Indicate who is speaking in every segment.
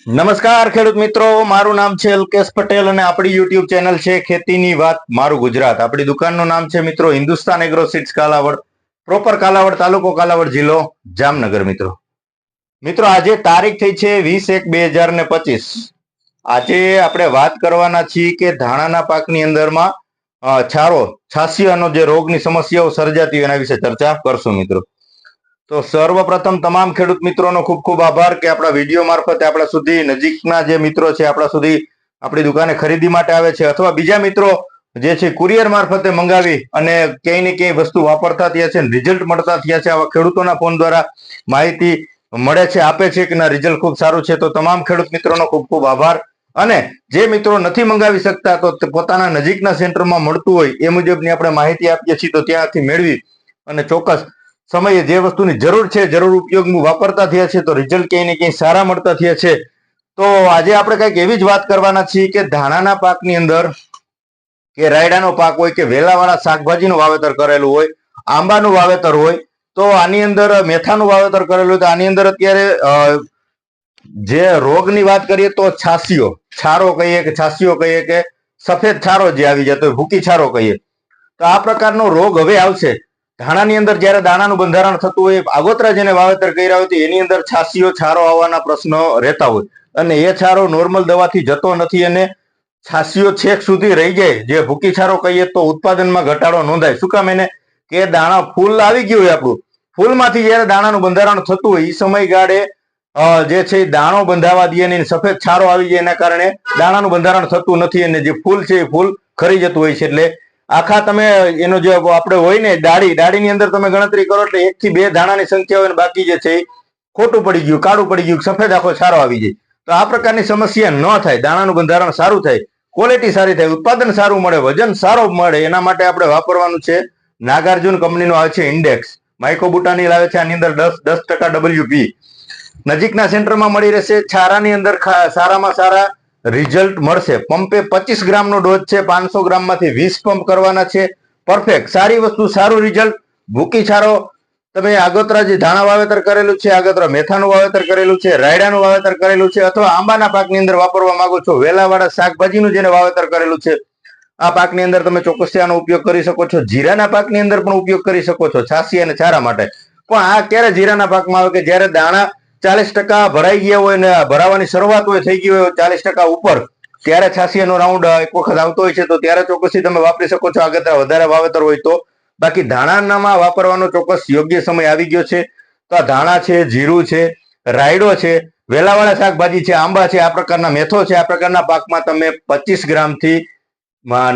Speaker 1: નમસ્કાર ખેડૂત મિત્રો, મારું નામ છે અલ્કેશ પટેલ અને આપણી યુટ્યુબ ચેનલ છે ખેતીની વાત મારું ગુજરાત. આપણી દુકાનનું નામ છે મિત્રો Hindustan agro seeds Kalavad, proper Kalavad તાલુકો કાલાવડ જિલ્લો જામનગર. મિત્રો આજે તારીખ થઈ છે 20/1/2025. આજે આપણે વાત કરવાના છીએ કે ધાણાના પાકની અંદરમાં છાસિયાનો જે રોગની સમસ્યાઓ સર્જાતી એના વિશે ચર્ચા કરશું મિત્રો. તો સર્વપ્રથમ તમામ ખેડૂત મિત્રોનો ખૂબ ખૂબ આભાર કે આપણા વિડીયો મારફતે આપણા સુધી નજીકના જે મિત્રો છે આપણા સુધી આપણી દુકાને ખરીદી માટે આવે છે, અથવા બીજા મિત્રો જે છે કુરિયર મારફતે મંગાવી અને ક્યાંય ને ક્યાંય વસ્તુ વાપરતા થયા છે, રિઝલ્ટ મળતા થયા છે. આવા ખેડૂતોના ફોન દ્વારા માહિતી મળે છે, આપે છે કે ના રિઝલ્ટ ખૂબ સારું છે. તો તમામ ખેડૂત મિત્રોનો ખૂબ ખૂબ આભાર. અને જે મિત્રો નથી મંગાવી શકતા તો પોતાના નજીકના સેન્ટરમાં મળતું હોય એ મુજબની આપણે માહિતી આપીએ છીએ, તો ત્યાંથી મેળવી અને ચોક્કસ સમયે જે વસ્તુની જરૂર છે જરૂર ઉપયોગમાં વાપરતા થયા છે, તો રિઝલ્ટ ક્યાંય ને ક્યાંય સારા મળતા થયા છે. તો આજે આપણે કંઈક એવી જ વાત કરવાના છીએ કે ધાણાના પાકની અંદર કે રાયડાનો પાક હોય કે વેલાવાળા શાકભાજીનું વાવેતર કરેલું હોય, આંબાનું વાવેતર હોય, તો આની અંદર મેથાનું વાવેતર કરેલું હોય, તો આની અંદર અત્યારે જે રોગની વાત કરીએ તો છારો કહીએ કે છાસિયો કહીએ કે સફેદ છારો જે આવી જતો હોય, ભૂકી છારો કહીએ, તો આ પ્રકારનો રોગ હવે આવશે. ધાણાની અંદર જયારે દાણાનું બંધારણ થતું હોય, આગોતરા જેને વાવેતર કર્યા હોય તો એની અંદર છારો આવવાના પ્રશ્નો રહેતા હોય, અને એ છારો નોર્મલ દવાથી જતો નથી અને છાસિયો છેક સુધી રહી જાય. જે ભૂકી છારો કહીએ તો ઉત્પાદનમાં ઘટાડો નોંધાય. શું કામ? એને કે દાણા ફૂલ આવી ગયું હોય, આપણું ફૂલમાંથી જયારે દાણાનું બંધારણ થતું હોય એ સમયગાળે જે છે દાણો બંધાવા દે નહીં, સફેદ છારો આવી જાય, એના કારણે દાણાનું બંધારણ થતું નથી અને જે ફૂલ છે એ ફૂલ ખરી જતું હોય છે. એટલે આખા તમે એનો જે આપણે હોય ને દાડીની અંદર તમે ગણતરી કરો એટલે 1 થી 2 દાણાની સંખ્યા હોય, બાકી જે છે ખોટું પડી ગયું, કાળું પડી ગયું, સફેદ આખો છારો આવી જાય. તો આ પ્રકારની સમસ્યા ન થાય, દાણાનું બંધારણ સારું થાય, ક્વોલિટી સારી થાય, ઉત્પાદન સારું મળે, વજન સારો મળે, એના માટે આપણે વાપરવાનું છે નાગાર્જુન કંપનીનો આવે છે ઇન્ડેક્સ. માઇકોબુટાનિલ આવે છે, આની અંદર 10% WP નજીકના સેન્ટરમાં મળી રહેશે. છારાની અંદર સારામાં સારા રિઝલ્ટ મળશે. પંપે 25 ગ્રામનો ડોઝ છે, 500 ગ્રામમાંથી 20 પંપ કરવાના છે. પરફેક્ટ સારી વસ્તુ, સારું રિઝલ્ટ. ભૂકી છારો તમે આગોતરા જે ધાણા વાવેતર કરેલું છે, આગોતરા મેથાનું વાવેતર કરેલું છે, રાયડાનું વાવેતર કરેલું છે, અથવા આંબાના પાકની અંદર વાપરવા માંગો છો, વેલાવાળા શાકભાજીનું જેને વાવેતર કરેલું છે, આ પાકની અંદર તમે ચોક્કસ આનો ઉપયોગ કરી શકો છો. જીરાના પાકની અંદર પણ ઉપયોગ કરી શકો છો છાસી અને છારા માટે. પણ આ ક્યારે જીરાના પાકમાં આવે કે જ્યારે દાણા 40% ભરાઈ ગયા હોય ને ભરાવાની શરૂઆત હોય, થઈ ગઈ હોય 40% ઉપર, ત્યારે છાસિયાનો રાઉન્ડ એક વખત આવતો હોય છે, તો ત્યારે ચોક્કસથી તમે વાપરી શકો છો આગળ વધારે વાવેતર હોય તો. બાકી ધાણામાં વાપરવાનો ચોક્કસ યોગ્ય સમય આવી ગયો છે. તો આ ધાણા છે, જીરું છે, રાયડો છે, વેલાવાળા શાકભાજી છે, આંબા છે, આ પ્રકારના મેથો છે, આ પ્રકારના પાકમાં તમે 25 ગ્રામથી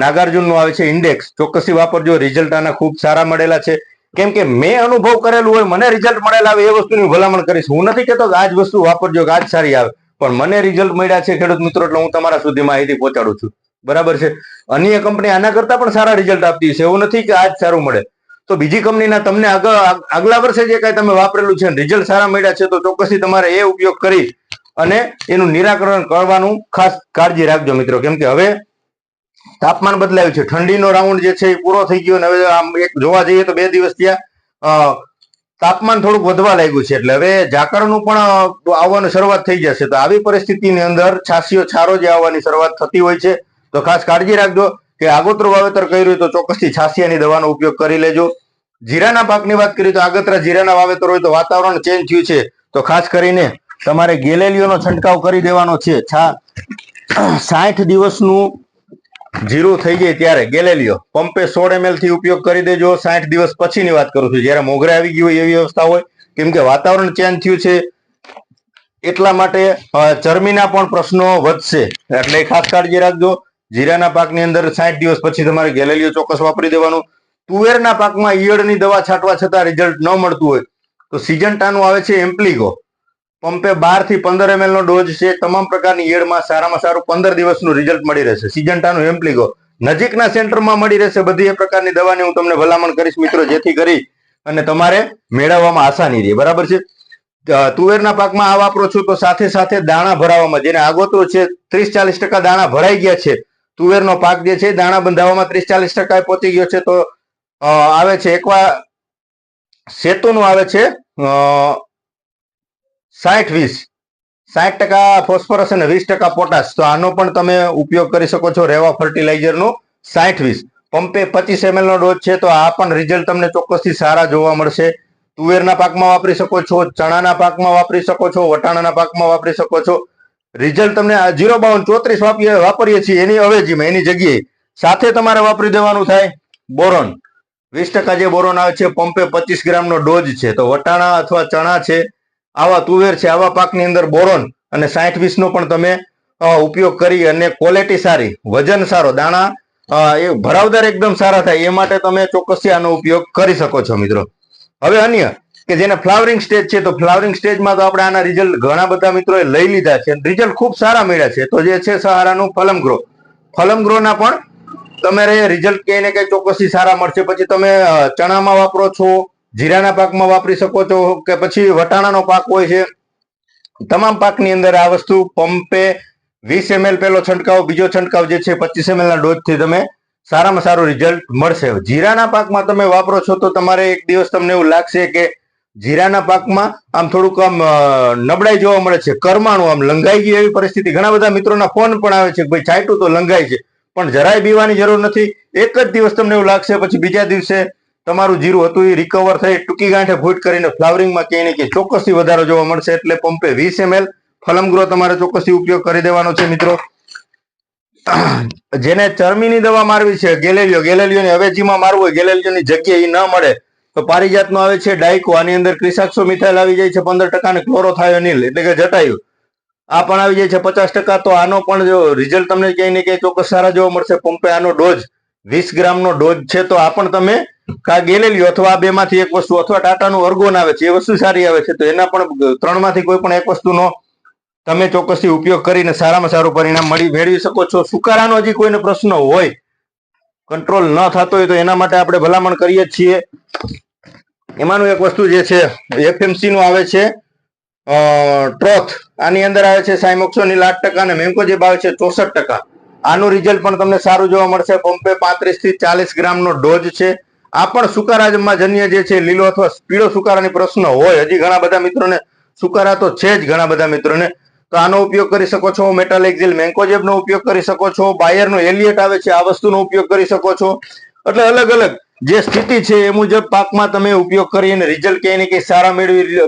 Speaker 1: નાગાર્જુનનું આવે છે ઇન્ડેક્સ, ચોક્કસથી વાપરજો. રિઝલ્ટ આના ખૂબ સારા મળેલા છે. કેમ કે મેં અનુભવ કરેલું હોય, મને રિઝલ્ટ મળેલા આવે એ વસ્તુની ભલામણ કરીશ. હું નથી કહેતો કે આ જ વસ્તુ વાપરજો કે આ જ સારી આવે, પણ મને રિઝલ્ટ મળ્યા છે ખેડૂત મિત્રો, એટલે હું તમારા સુધી માહિતી પહોંચાડું છું. બરાબર છે. અન્ય કંપની આના કરતા પણ સારા રિઝલ્ટ આપતી છે, એવું નથી કે આ જ સારું મળે. તો બીજી કંપનીના તમને આગલા વર્ષે જે કાંઈ તમે વાપરેલું છે રિઝલ્ટ સારા મળ્યા છે, તો ચોક્કસથી તમારે એ ઉપયોગ કરી અને એનું નિરાકરણ કરવાનું ખાસ કાળજી રાખજો મિત્રો. કેમ કે હવે તાપમાન બદલાયું છે, ઠંડીનો રાઉન્ડ જે છે એ પૂરો થઈ ગયો, અને હવે આમ એક જોવા જઈએ તો 2 દિવસ ત્યાં તાપમાન થોડુંક વધવા લાગ્યું છે, એટલે હવે ઝાકળનું પણ આવવાની શરૂઆત થઈ જશે. તો આવી પરિસ્થિતિની અંદર છારો જે આવવાની શરૂઆત થતી હોય છે, તો ખાસ કાળજી રાખજો કે આગોતરું વાવેતર કર્યું હોય તો ચોક્કસથી છાસિયાની દવાનો ઉપયોગ કરી લેજો. જીરાના પાકની વાત કરીએ તો આગોતરા જીરાના વાવેતર હોય તો વાતાવરણ ચેન્જ થયું છે, તો ખાસ કરીને તમારે ગેલેલિયોનો છંટકાવ કરી દેવાનો છે. 60 દિવસનું જીરું થઈ જાય ત્યારે ગેલેલિયો પંપે 16 ml થી ઉપયોગ કરી દેજો. 60 દિવસ પછીની વાત કરું છું, જયારે મોગરા આવી ગયું હોય એવી અવસ્થા હોય, કેમ કે વાતાવરણ ચેન્જ થયું છે એટલા માટે ચરમીના પણ પ્રશ્નો વધશે, એટલે ખાસ કાળજી રાખજો. જીરાના પાકની અંદર 60 દિવસ પછી તમારે ગેલેલિયો ચોક્કસ વાપરી દેવાનું. તુવેરના પાકમાં ઈયળની દવા છાંટવા છતાં રિઝલ્ટ ન મળતું હોય તો સિજન્ટાનું આવે છે એમ્પ્લિગો, પંપે 12 થી 15 ml નો ડોઝ છે. તમામ પ્રકારની ઈયળમાં સારામાં સારું 15 દિવસનું રિઝલ્ટ મળી રહેશે. સિજન્ટાનું એમ્પ્લિગો નજીકના સેન્ટરમાં મળી રહેશે. બધી એ પ્રકારની દવાની હું તમને ભલામણ કરીશ મિત્રો, જેથી કરી અને તમારે મેળવવામાં આસાની રહે. બરાબર છે. તુવેરના પાકમાં આ વાપરો છો તો સાથે સાથે દાણા ભરાવામાં, જેને આગોતરો છે 30-40% દાણા ભરાઈ ગયા છે, તુવેરનો પાક જે છે દાણા બંધાવવામાં 30-40% પહોંચી ગયો છે, તો આવે છે એકવા સેતુનું આવે છે 60-20 60% ફોસ્ફરસ અને 20% પોટાશ. તો આનો પણ તમે ઉપયોગ કરી શકો છો. રેવા ફર્ટિલાઇઝરનો 60-20 પંપે 25 ml નો ડોઝ છે. તો આ પણ રિઝલ્ટ તમને ચોક્કસથી સારા જોવા મળશે. તુવેરના પાકમાં વાપરી શકો છો, ચણાના પાકમાં વાપરી શકો છો, વટાણાના પાકમાં વાપરી શકો છો. રિઝલ્ટ તમને 05234 વાપરીએ છીએ એની અવેજીમાં, એની જગ્યાએ સાથે તમારે વાપરી દેવાનું થાય બોરોન. 20% જે બોરોન આવે છે, પંપે 25 ગ્રામનો ડોઝ છે. તો વટાણા અથવા ચણા છે, આવા તુવેર છે, આવા પાકની અંદર બોરોન અને 60-20 નો પણ તમે ઉપયોગ કરી અને ક્વોલિટી સારી, વજન સારો, દાણા એ ભરાવદાર એકદમ સારા થાય એ માટે તમે ચોક્કસથી આનો ઉપયોગ કરી શકો છો મિત્રો. હવે અન્ય કે જેને ફ્લાવરિંગ સ્ટેજ છે, તો ફ્લાવરિંગ સ્ટેજમાં તો આપણે આના રિઝલ્ટ ઘણા બધા મિત્રોએ લઈ લીધા છે, રિઝલ્ટ ખૂબ સારા મળ્યા છે. તો જે છે સહારાનું ફલમગ્રોના પણ તમારે રિઝલ્ટ કઈ ને કઈ ચોક્કસથી સારા મળશે. પછી તમે ચણામાં વાપરો છો, જીરાના પાકમાં વાપરી શકો છો, કે પછી વટાણાનો પાક હોય છે, તમામ પાકની અંદર આ વસ્તુ પંપે 20 ml પેલો છંટકાવ, બીજો છંટકાવ જે છે 25 ml ના ડોઝથી તમે સારામાં સારું રિઝલ્ટ મળશે. જીરાના પાકમાં તમે વાપરો છો તો તમારે એક દિવસ તમને એવું લાગશે કે જીરાના પાકમાં આમ થોડુંક આમ નબળાઈ જોવા મળે છે, કરમાણું આમ લંઘાઈ ગઈ એવી પરિસ્થિતિ. ઘણા બધા મિત્રોના ફોન પણ આવે છે કે ભાઈ છાંટ્યું તો લંઘાય છે, પણ જરાય બીવાની જરૂર નથી. એક જ દિવસ તમને એવું લાગશે, પછી બીજા દિવસે તમારું જીરું હતું એ રિકવર થઈ ટૂંકી ગાંઠે ફૂટ કરીને ફ્લાવરિંગમાં ક્યાંય ને ક્યાંય ચોક્કસથી વધારો જોવા મળશે. એટલે પંપે 20 ml ફલમગ્રો તમારે ચોક્કસથી ઉપયોગ કરી દેવાનો છે મિત્રો. જેને ચરમીની દવા મારવી છે, ગેલેલિયોની અવેજીમાં મારવું હોય, ગેલેલિયોની જગ્યાએ ન મળે તો પારિજાતનો આવે છે ડાયકો. આની અંદર ક્રિસાક્સોમિથાઇલ આવી જાય છે 15% અને ક્લોરોથાયોનિલ એટલે કે જટાયુ આ પણ આવી જાય છે 50%. તો આનો પણ જો રિઝલ્ટ તમને ક્યાંય ને ક્યાંય ચોક્કસ સારા જોવા મળશે. પંપે આનો ડોઝ 20 ગ્રામનો ડોઝ છે. તો આ પણ તમે કા ગેલેલિયો અથવા આ બેમાંથી એક વસ્તુ, અથવા ટાટાનું અર્ગોન આવે છે, એ વસ્તુ સારી આવે છે, તો એના પણ ત્રણમાંથી કોઈ પણ એક વસ્તુનો તમે ચોક્કસથી ઉપયોગ કરીને સારામાં સારું પરિણામ મેળવી શકો છો. સુકારાનો હજી કોઈને પ્રશ્ન હોય, કંટ્રોલ ન થતો હોય, તો એના માટે આપણે ભલામણ કરીએ છીએ. એમાંનું એક વસ્તુ જે છે એફએમસી નું આવે છે ટ્રોથ. આની અંદર આવે છે સાયમોક્સોનિલ 8% અને મેન્કોજેબ આવે છે 64%. આનું રિઝલ્ટ પણ તમને સારું જોવા મળશે. પંપે 35 થી 40 ગ્રામનો ડોઝ છે. આ પણ સુકારામાં જન્ય જે છે, લીલો અથવા પીળો સુકારાની પ્રશ્ન હોય, હજી ઘણા બધા મિત્રોને સુકારા તો છે જ ઘણા બધા મિત્રોને, તો આનો ઉપયોગ કરી શકો છો. મેટાલેક્ઝિલ મેન્કોજેબનો ઉપયોગ કરી શકો છો. બાયરનો એલિયટ આવે છે, આ વસ્તુનો ઉપયોગ કરી શકો છો. એટલે અલગ અલગ જે સ્થિતિ છે એ મુજબ પાકમાં તમે ઉપયોગ કરીને રિઝલ્ટ ક્યાંય ને ક્યાંય સારા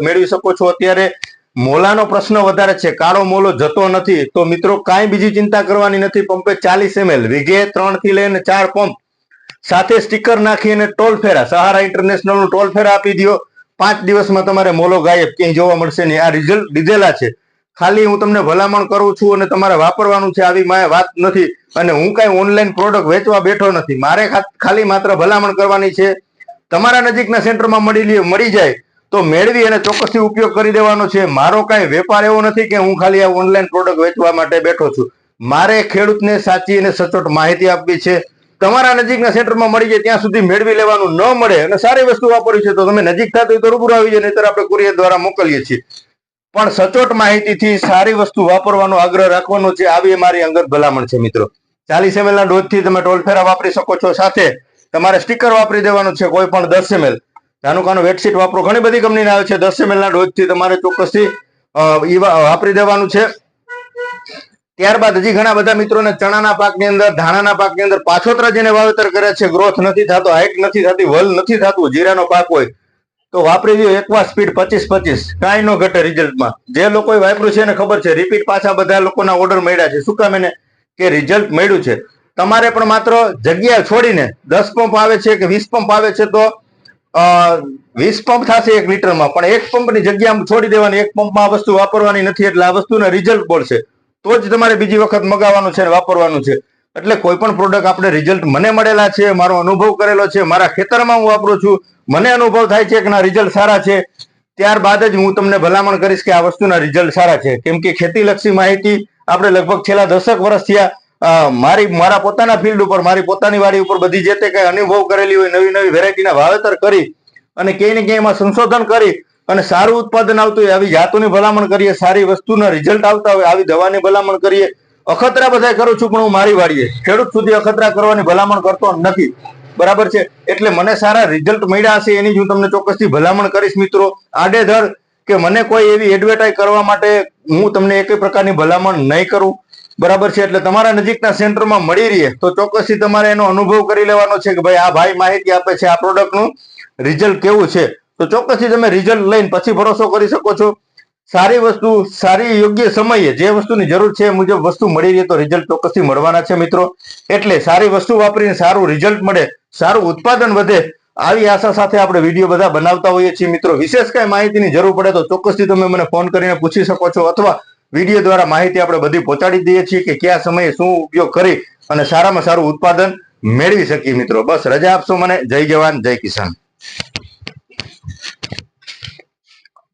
Speaker 1: મેળવી શકો છો. અત્યારે મોલાનો પ્રશ્ન વધારે છે, કાળો મોલો જતો નથી, તો મિત્રો કાંઈ બીજી ચિંતા કરવાની નથી. પંપે 40 ml વીઘે 3 થી લઈને 4 પંપ સાથે સ્ટીકર નાખી અને ટોલ ફેરા, સહારા ઇન્ટરનેશનલ નું ટોલ ફેરા આપી દો. 5 દિવસમાં તમારે મોલો ગાયબ, ક્યાંય જોવા મળશે નહીં. આ રિઝલ્ટ લીધેલા છે. ખાલી હું તમને ભલામણ કરું છું અને તમારે વાપરવાનું છે, આવી વાત નથી. અને હું કઈ ઓનલાઈન પ્રોડક્ટ વેચવા બેઠો નથી. મારે ખાલી માત્ર ભલામણ કરવાની છે. તમારા નજીકના સેન્ટરમાં મળી જાય તો મેળવી અને ચોક્કસથી ઉપયોગ કરી દેવાનો છે. મારો કઈ વેપાર એવો નથી કે હું ખાલી આ ઓનલાઈન પ્રોડક્ટ વેચવા માટે બેઠો છું. મારે ખેડૂતને સાચી અને સચોટ માહિતી આપવી છે. તમારા નજીકના સેન્ટરમાં મળી જાય ત્યાં સુધી મેળવી લેવાનું. ન મળે અને સારી વસ્તુ વાપરવી છે તો તમે નજીક થતું હોય તો રૂબરૂ આવી જાય, નહીતર આપણે કુરિયર દ્વારા મોકલીએ છીએ. પણ સચોટ માહિતીથી સારી વસ્તુ વાપરવાનો આગ્રહ રાખવાનો છે, આવી મારી અંગત ભલામણ છે મિત્રો. 40 ml ના ડોઝ થી તમે ટોલ ફેરા વાપરી શકો છો. સાથે તમારે સ્ટીકર વાપરી દેવાનું છે, કોઈ પણ 10 ml નાનું વેટશીટ વાપરો, ઘણી બધી કંપની આવે છે. 10 ml ના ડોઝ થી તમારે ચોક્કસથી વાપરી દેવાનું છે. ત્યારબાદ હજી ઘણા બધા મિત્રોને ચણાના પાકની અંદર, ધાણાના પાકની અંદર પાછોતરા જેને વાવેતર કરે છે, ગ્રોથ નથી થતો, હાઈટ નથી થતી, વલ નથી થતું, જીરાનો પાક હોય તો વાપરી દો એકવાર સ્પીડ 25-25, કાંઈ ન ઘટે રિઝલ્ટમાં. જે લોકોએ વાપર્યું છે એને ખબર છે. રિપીટ પાછા બધા લોકોના ઓર્ડર મળ્યા છે. શું કામ? એને કે રિઝલ્ટ મળ્યું છે. તમારે પણ માત્ર જગ્યા છોડીને 10 પંપ આવે છે કે 20 પંપ આવે છે તો 20 પંપ થશે 1 લીટરમાં, પણ 1 પંપની જગ્યા છોડી દેવાની. 1 પંપમાં આ વસ્તુ વાપરવાની નથી. એટલે આ વસ્તુના રિઝલ્ટ બોલશે તો જ તમારે બીજી વખત મગાવવાનું છે, વાપરવાનું છે. એટલે કોઈ પણ પ્રોડક્ટ આપણે રિઝલ્ટ મને મળેલા છે, મારો અનુભવ કરેલો છે, મારા ખેતરમાં હું વાપરું છું, મને અનુભવ થાય છે કે ના રિઝલ્ટ સારા છે, ત્યારબાદ જ હું તમને ભલામણ કરીશ કે આ વસ્તુના રિઝલ્ટ સારા છે. કેમ કે ખેતીલક્ષી માહિતી આપણે લગભગ છેલ્લા 10 વર્ષ થયા મારા પોતાના ફિલ્ડ ઉપર, મારી પોતાની વાડી ઉપર બધી જે તે કઈ અનુભવ કરેલી હોય, નવી નવી વેરાયટીના વાવેતર કરી અને ક્યાંય ને ક્યાંય એમાં સંશોધન કરી અને સારું ઉત્પાદન આવતું હોય આવી જાતોની ભલામણ કરીએ, સારી વસ્તુના રિઝલ્ટ આવતા હોય આવી દવાની ભલામણ કરીએ. અખતરા બધા કરું છું, પણ હું મારી વાડીએ ખેડૂત સુધી અખતરા કરવાની ભલામણ કરતો નથી. બરાબર છે? એટલે મને સારા રિઝલ્ટ મળ્યા હશે એની જ હું તમને ચોક્કસથી ભલામણ કરીશ મિત્રો. આડેધડ કે મને કોઈ એવી એડવર્ટાઇઝ કરવા માટે હું તમને એક પ્રકારની ભલામણ નહીં કરું, બરાબર છે. એટલે તમારા નજીકના સેન્ટરમાં મળી રહે તો ચોક્કસથી તમારે એનો અનુભવ કરી લેવાનો છે કે ભાઈ આ ભાઈ માહિતી આપે છે, આ પ્રોડક્ટનું રિઝલ્ટ કેવું છે. તો ચોક્કસથી તમે રિઝલ્ટ લઈને પછી ભરોસો કરી શકો છો. સારી વસ્તુ સારી યોગ્ય સમયે જે વસ્તુની જરૂર છે એ મુજબ વસ્તુ મળી રહે તો રિઝલ્ટ ચોક્કસથી મળવાના છે મિત્રો. એટલે સારી વસ્તુ વાપરીને સારું રિઝલ્ટ મળે, સારું ઉત્પાદન વધે, આવી આશા સાથે આપણે વિડીયો બધા બનાવતા હોઈએ છીએ મિત્રો. વિશેષ કઈ માહિતીની જરૂર પડે તો ચોક્કસથી તમે મને ફોન કરીને પૂછી શકો છો, અથવા વિડીયો દ્વારા માહિતી આપણે બધી પહોંચાડી દઈએ છીએ કે કયા સમયે શું ઉપયોગ કરી અને સારામાં સારું ઉત્પાદન મેળવી શકીએ મિત્રો. બસ રજા આપશો મને. જય જવાન જય કિસાન.